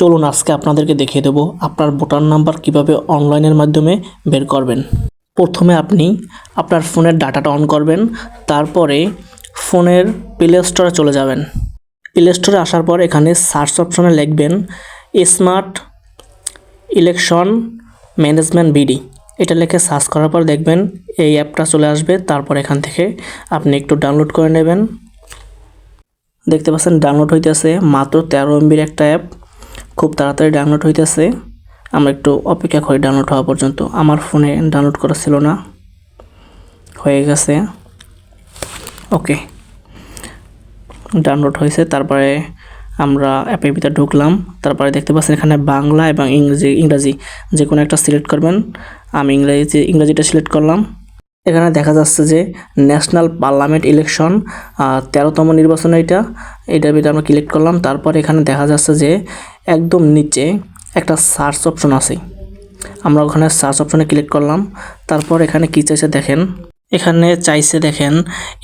চলুন আজকে আপনাদেরকে দেখিয়ে দেব আপনার ভোটার নাম্বার কিভাবে অনলাইনের মাধ্যমে বের করবেন। প্রথমে আপনি আপনার ফোনের ডাটাটা অন করবেন, তারপরে ফোনের প্লে স্টোরে চলে যাবেন। প্লে স্টোরে আসার পর এখানে সার্চ অপশনে লিখবেন স্মার্ট ইলেকশন ম্যানেজমেন্ট বিডি। এটা লিখে সার্চ করার পর দেখবেন এই অ্যাপটা চলে আসবে। তারপর এখান থেকে আপনি একটু ডাউনলোড করে নেবেন। দেখতে পাচ্ছেন ডাউনলোড হইতেছে, মাত্র 13 MB একটা অ্যাপ, খুব তাড়াতাড়ি ডাউনলোড হইতেছে। আমরা একটু অপেক্ষা করি ডাউনলোড হওয়া পর্যন্ত। আমার ফোনে ডাউনলোড করা ছিল না, হয়ে গেছে। ওকে, ডাউনলোড হয়েছে। তারপরে আমরা অ্যাপের ভিতরে ঢুকলাম। তারপরে দেখতে পাচ্ছেন এখানে বাংলা এবং ইংরাজি যে কোনো একটা সিলেক্ট করবেন। আমি ইংরাজিটা সিলেক্ট করলাম। এখানে দেখা যাচ্ছে যে ন্যাশনাল পার্লামেন্ট ইলেকশন 13তম নির্বাচন, এটার ভিতরে আমরা ক্লিক করলাম। তারপর এখানে দেখা যাচ্ছে যে একদম নিচে একটা সার্চ অপশন আছে, আমরা ওখানে সার্চ অপশনে ক্লিক করলাম। তারপর এখানে কী চাইছে দেখেন, এখানে চাইছে দেখেন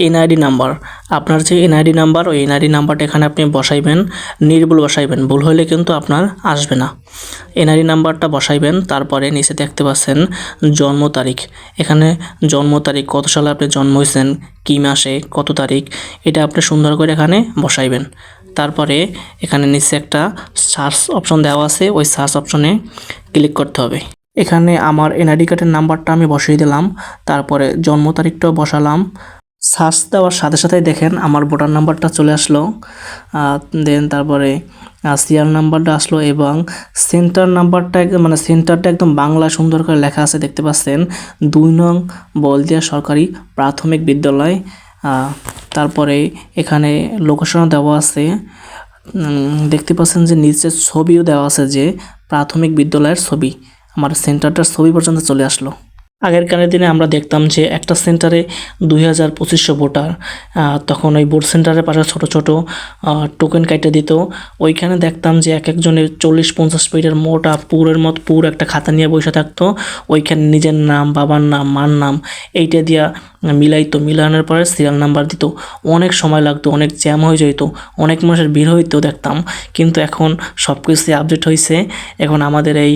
এনআইডি নাম্বার। আপনার যে এনআইডি নাম্বার, ওই এনআইডি নাম্বারটা এখানে আপনি বসাইবেন, নির্ভুল বসাইবেন, ভুল হলে কিন্তু আপনার আসবে না। এনআইডি নাম্বারটা বসাইবেন। তারপরে নিচে দেখতে পাচ্ছেন জন্ম তারিখ, এখানে জন্ম তারিখ কত সালে আপনি জন্ম হয়েছেন, কী মাসে, কত তারিখ, এটা আপনি সুন্দর করে এখানে বসাইবেন। তারপরে এখানে নিচে একটা সার্চ অপশন দেওয়া আছে, ওই সার্চ অপশনে ক্লিক করতে হবে। এখানে আমার এনআইডি কার্ডের নাম্বারটা আমি বসিয়ে দিলাম, তারপরে জন্ম তারিখটাও বসালাম। সার্চ দেওয়ার সাথে সাথেই দেখেন আমার ভোটার নাম্বারটা চলে আসলো। দেন তারপরে সিরিয়াল নাম্বারটা আসলো এবং সেন্টার নাম্বারটা সেন্টারটা একদম বাংলা সুন্দর করে লেখা আছে, দেখতে পাচ্ছেন 2 নং বলদিয়া সরকারি প্রাথমিক বিদ্যালয়। তারপরে এখানে লোকেশনও দেওয়া আছে, দেখতে পাচ্ছেন যে নিচে ছবিও দেওয়া আছে, যে প্রাথমিক বিদ্যালয়ের ছবি, আমার সেন্টারটার ছবি পর্যন্ত চলে আসলো। আগেরকার দিনে আমরা দেখতাম যে একটা সেন্টারে 2250 ভোটার, তখন ওই ভোট সেন্টারের পাশে ছোট ছোট টোকেন কাইটে দিত। ওইখানে দেখতাম যে এক একজনের 40-50 পেজের মোটা পুরো একটা খাতা নিয়ে বসে থাকতো। ওইখানে নিজের নাম, বাবার নাম, মার নাম এইটা দিয়া মিলানোর পরে সিরিয়াল নাম্বার দিত। অনেক সময় লাগতো, অনেক জ্যাম হয়ে যেত, অনেক মানুষের ভিড় হইতো দেখতাম। কিন্তু এখন সব কিছুই আপডেট হয়েছে। এখন আমাদের এই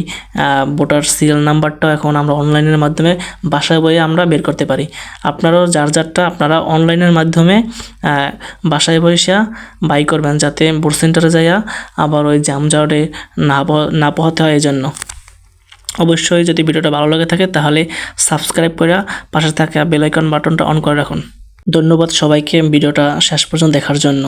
ভোটার সিরিয়াল নাম্বারটাও এখন আমরা অনলাইনের মাধ্যমে বাসায় বসে আমরা বের করতে পারি। আপনারাও যারটা আপনারা অনলাইনের মাধ্যমে বাসায় বসে বাই করবেন, যাতে ভোট সেন্টারে যাইয়া আবার ওই জামজটে না পোহাতে হয়। এই জন্য অবশ্যই যদি ভিডিওটা ভালো লাগে থাকে তাহলে সাবস্ক্রাইব করে পাশে থাকা বেল আইকন বাটনটা অন করে রাখুন। ধন্যবাদ সবাইকে ভিডিওটা শেষ পর্যন্ত দেখার জন্য।